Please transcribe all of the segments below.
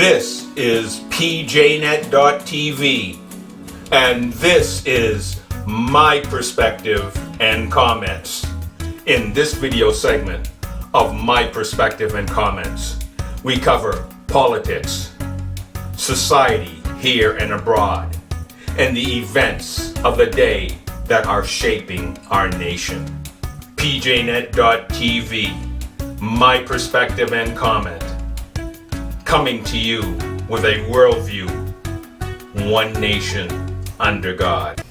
This is PJNET.TV, and this is my perspective and comments. In this video segment of My Perspective and Comments, we cover politics, society here and abroad, and the events of the day that are shaping our nation. PJNET.TV, My Perspective and Comment, coming to you with a worldview, one nation under God.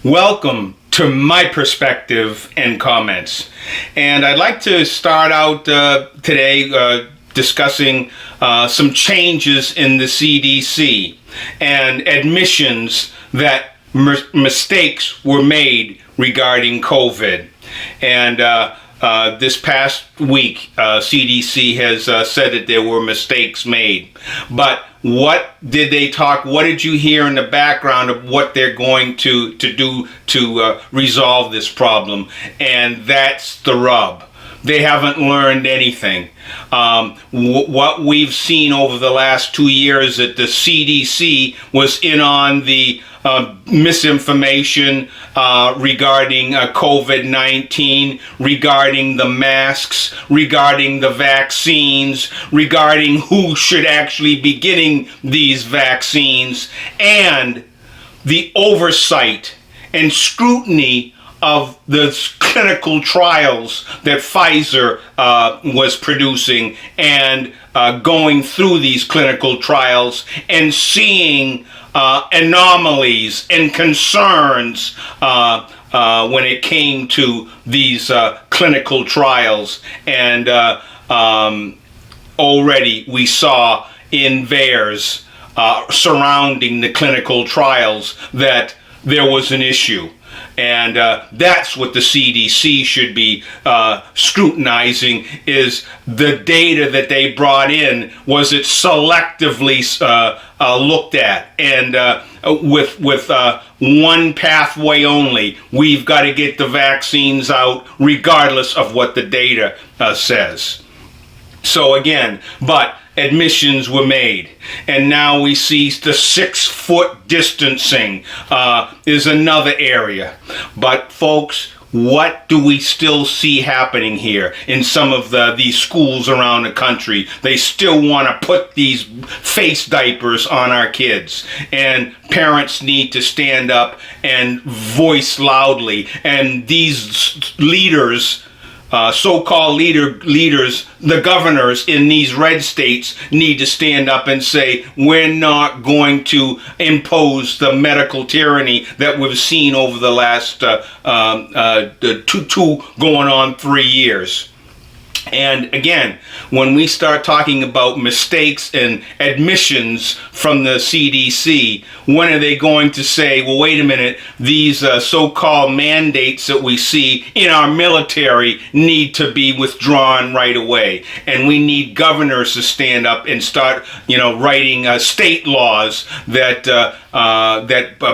Welcome to My Perspective and Comments. And I'd like to start out today discussing some changes in the CDC and admissions that mistakes were made regarding COVID. And this past week, CDC has said that there were mistakes made. But what did they talk? What did you hear in the background of what they're going to do to resolve this problem? And that's the rub. They haven't learned anything. What we've seen over the last 2 years that the CDC was in on the misinformation regarding COVID-19, regarding the masks, regarding the vaccines, regarding who should actually be getting these vaccines, and the oversight and scrutiny of the clinical trials that Pfizer was producing and going through these clinical trials and seeing anomalies and concerns when it came to these clinical trials. And already we saw in VAERS surrounding the clinical trials that there was an issue. And that's what the CDC should be scrutinizing, is the data that they brought in. Was it selectively looked at? And with one pathway only, we've got to get the vaccines out regardless of what the data says. So again, but admissions were made, and now we see the 6-foot distancing is another area. But folks, what do we still see happening here in some of these schools around the country? They still want to put these face diapers on our kids, and parents need to stand up and voice loudly, and these leaders, so-called leaders, the governors in these red states, need to stand up and say, we're not going to impose the medical tyranny that we've seen over the last two going on 3 years. And again, when we start talking about mistakes and admissions from the CDC, when are they going to say, well, wait a minute, these so-called mandates that we see in our military need to be withdrawn right away? And we need governors to stand up and start, writing state laws that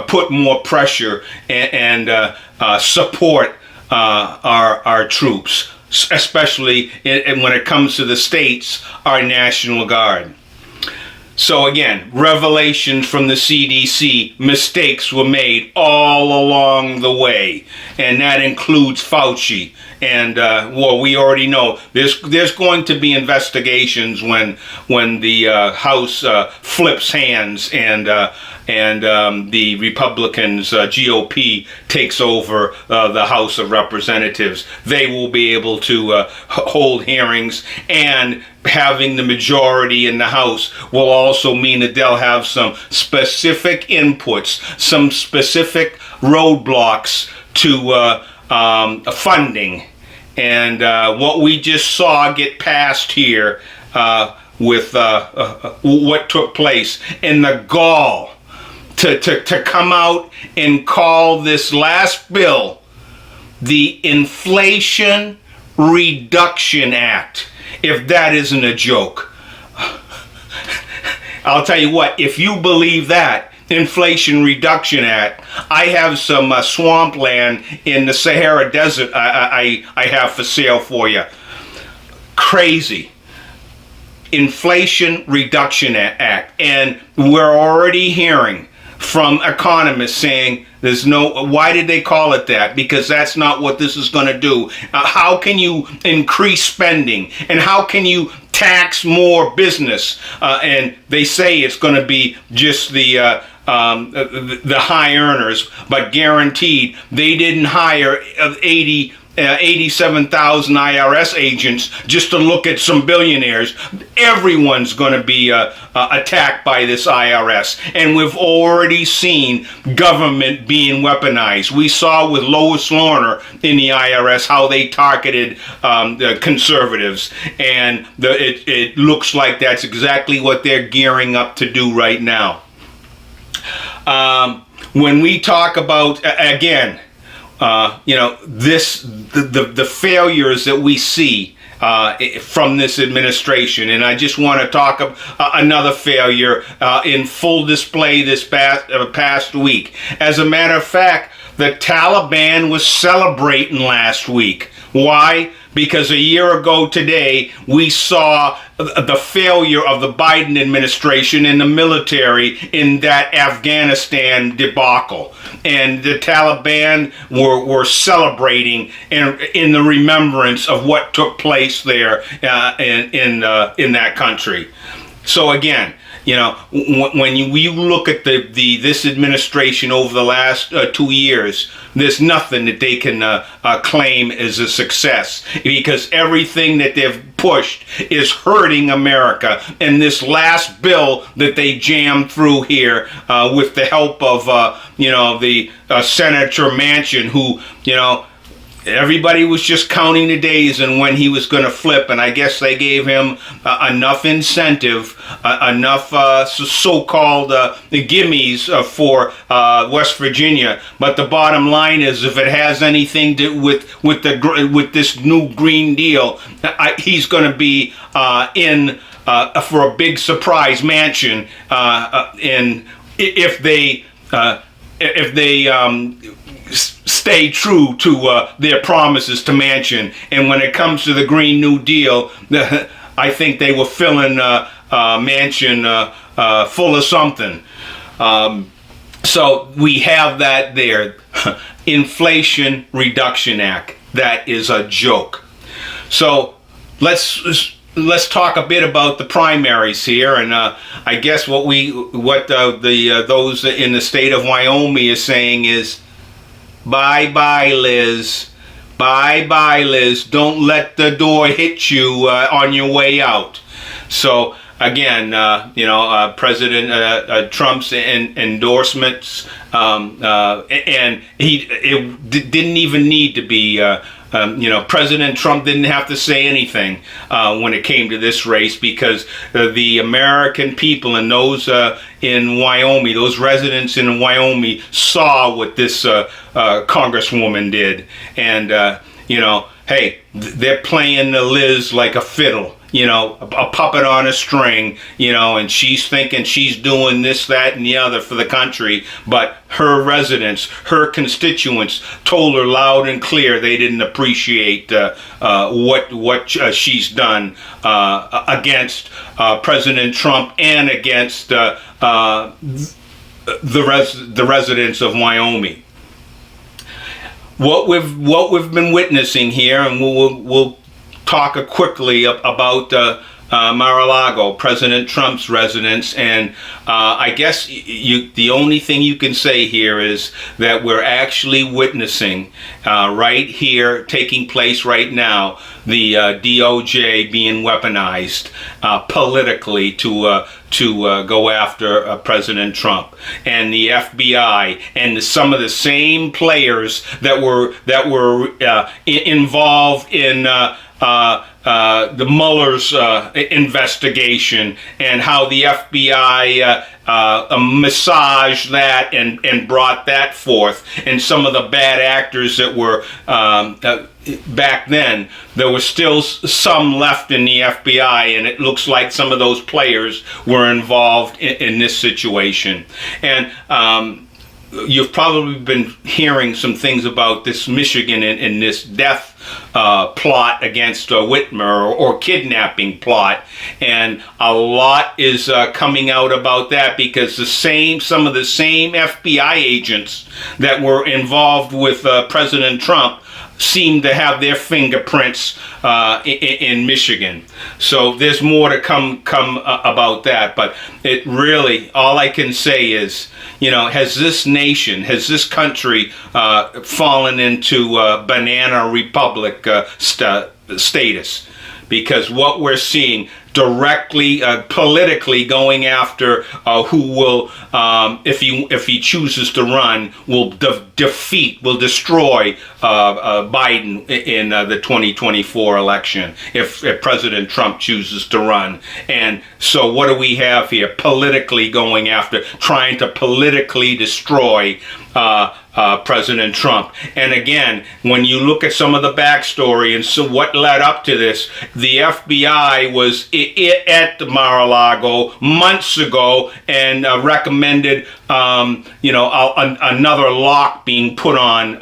put more pressure and support our troops, especially when it comes to the states, our National Guard. So again, revelations from the CDC, mistakes were made all along the way, and that includes Fauci. And we already know there's going to be investigations when the House flips hands and the Republicans, GOP, takes over the House of Representatives. They will be able to hold hearings, and having the majority in the House will also mean that they'll have some specific inputs, some specific roadblocks to funding. And what we just saw get passed here with what took place, in the gall to come out and call this last bill the Inflation Reduction Act. If that isn't a joke, I'll tell you what, if you believe that, Inflation Reduction Act, I have some swampland in the Sahara Desert I have for sale for you. Crazy. Inflation Reduction Act. And we're already hearing from economists saying there's no, why did they call it that? Because that's not what this is going to do. How can you increase spending? And how can you tax more business? And they say it's going to be just the high earners, but guaranteed they didn't hire 87,000 IRS agents just to look at some billionaires. Everyone's going to be attacked by this IRS. And we've already seen government being weaponized. We saw with Lois Lerner in the IRS how they targeted the conservatives. And it looks like that's exactly what they're gearing up to do right now. When we talk about, again, the failures that we see from this administration, and I just want to talk another failure in full display this past week. As a matter of fact, the Taliban was celebrating last week. Why? Because a year ago today, we saw the failure of the Biden administration and the military in that Afghanistan debacle. And the Taliban were celebrating in the remembrance of what took place there in that country. So again, when you look at this administration over the last 2 years, there's nothing that they can claim as a success, because everything that they've pushed is hurting America. And this last bill that they jammed through here with the help of the Senator Manchin, who everybody was just counting the days and when he was going to flip, and I guess they gave him enough incentive, enough so-called gimmies for West Virginia. But the bottom line is, if it has anything to with this new Green Deal, he's going to be in for a big surprise Manchin, and if they stay true to their promises to Manchin. And when it comes to the Green New Deal, I think they were filling Manchin full of something. So we have that there. Inflation Reduction Act. That is a joke. So let's talk a bit about the primaries here, and I guess what those in the state of Wyoming is saying is, bye-bye, Liz. Bye-bye, Liz. Don't let the door hit you on your way out. So again, President Trump's endorsements, and it didn't even need to be. President Trump didn't have to say anything when it came to this race, because the American people and those in Wyoming, those residents in Wyoming, saw what this congresswoman did. And, hey, they're playing the Liz like a fiddle. A puppet on a string, and she's thinking she's doing this, that, and the other for the country, but her residents, her constituents told her loud and clear they didn't appreciate what she's done against President Trump and against the residents of Wyoming. What we've been witnessing here, and we'll talk quickly about Mar-a-Lago, President Trump's residence, and I guess the only thing you can say here is that we're actually witnessing right here, taking place right now, the DOJ being weaponized politically to go after President Trump, and the FBI and some of the same players that were involved in the Mueller's investigation, and how the FBI massaged that and brought that forth, and some of the bad actors that were back then. There was still some left in the FBI, and it looks like some of those players were involved in this situation. And you've probably been hearing some things about this Michigan and this death plot against Whitmer, or kidnapping plot, and a lot is coming out about that, because some of the same FBI agents that were involved with President Trump seem to have their fingerprints in Michigan. So there's more to come about that. But it really, all I can say is, has this nation, has this country fallen into banana republic status? Because what we're seeing directly, politically going after who will, if he chooses to run, will destroy Biden in the 2024 election, if President Trump chooses to run. And so what do we have here? Politically going after, trying to politically destroy President Trump. And again, when you look at some of the backstory and so what led up to this, the FBI was at Mar-a-Lago months ago and recommended, another lock being put on,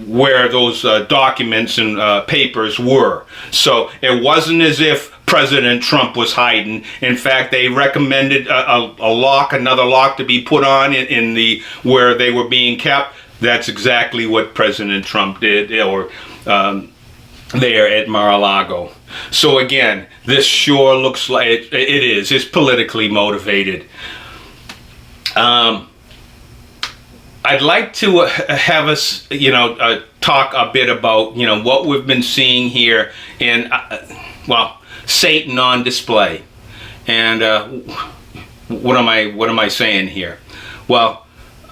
where those documents and papers were. So it wasn't as if President Trump was hiding. In fact, they recommended another lock to be put on in the where they were being kept. That's exactly what President Trump did, or there at Mar-a-Lago. So again, this sure looks like it's politically motivated. I'd like to have us, talk a bit about, what we've been seeing here in, Satan on display. And what am I saying here? Well,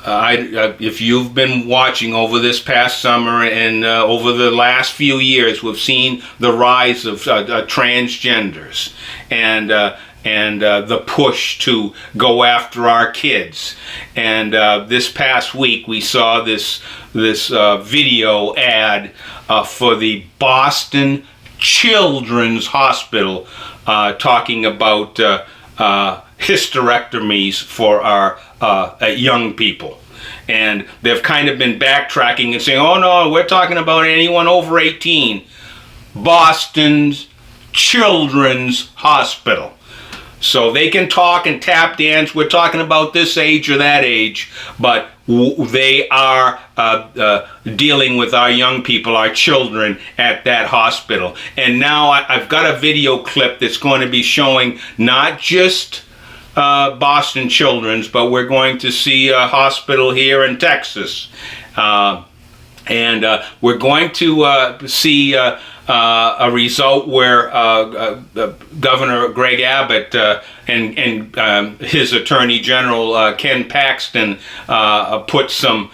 if you've been watching over this past summer and over the last few years, we've seen the rise of transgenders and the push to go after our kids. And this past week we saw this video ad for the Boston Children's Hospital talking about hysterectomies for our young people. And they've kind of been backtracking and saying, oh no, we're talking about anyone over 18. Boston's Children's Hospital. So they can talk and tap dance. We're talking about this age or that age, but they are dealing with our young people, our children at that hospital. And now I've got a video clip that's going to be showing not just Boston Children's, but we're going to see a hospital here in Texas. And we're going to see a result where Governor Greg Abbott and his Attorney General Ken Paxton put some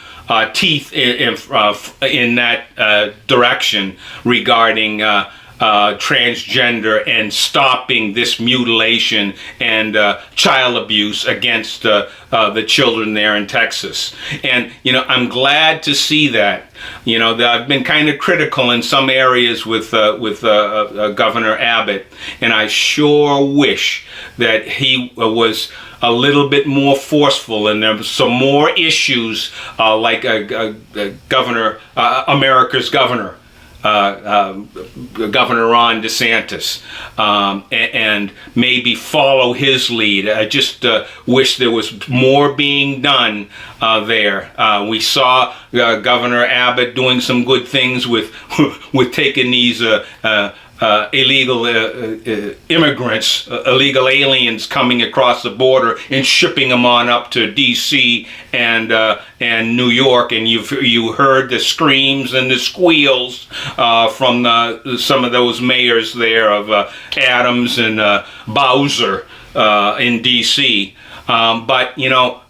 teeth in that direction regarding transgender and stopping this mutilation and child abuse against the children there in Texas. And I'm glad to see that. I've been kind of critical in some areas with Governor Abbott, and I sure wish that he was a little bit more forceful, and there were some more issues like Governor, America's Governor, Governor Ron DeSantis, and maybe follow his lead. I just wish there was more being done there. We saw Governor Abbott doing some good things with taking these illegal immigrants, illegal aliens coming across the border and shipping them on up to D.C. and New York, and you heard the screams and the squeals from some of those mayors there of Adams and Bowser in D.C. But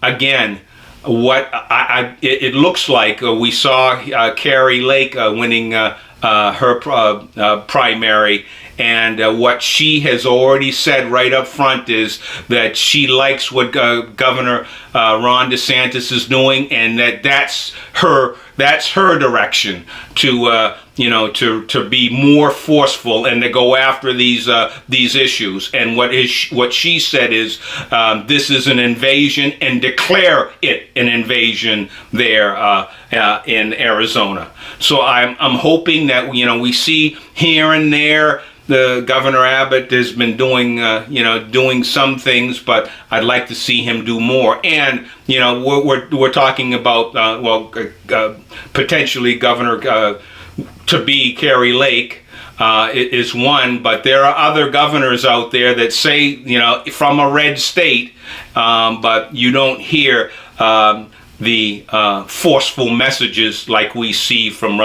again, what it looks like we saw Carrie Lake winning her primary, and what she has already said right up front is that she likes what Governor Ron DeSantis is doing, and that's her direction to to be more forceful and to go after these issues. And what she said is this is an invasion, and declare it an invasion there in Arizona. So I'm hoping that we see here and there. The Governor Abbott has been doing some things, but I'd like to see him do more. And we're talking about potentially Governor to be Carrie Lake is one, but there are other governors out there that say from a red state, but you don't hear the forceful messages like we see from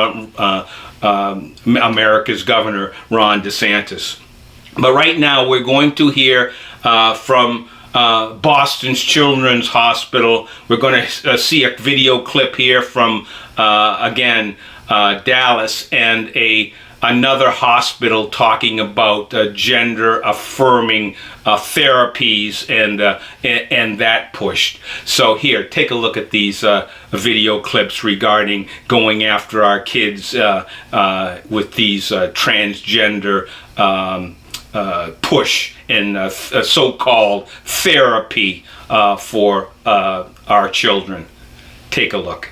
America's Governor Ron DeSantis. But right now we're going to hear from Boston's Children's Hospital. We're going to see a video clip here from again Dallas, and another hospital talking about gender affirming therapies and that pushed. So here, take a look at these video clips regarding going after our kids with these transgender push and so-called therapy for our children. Take a look.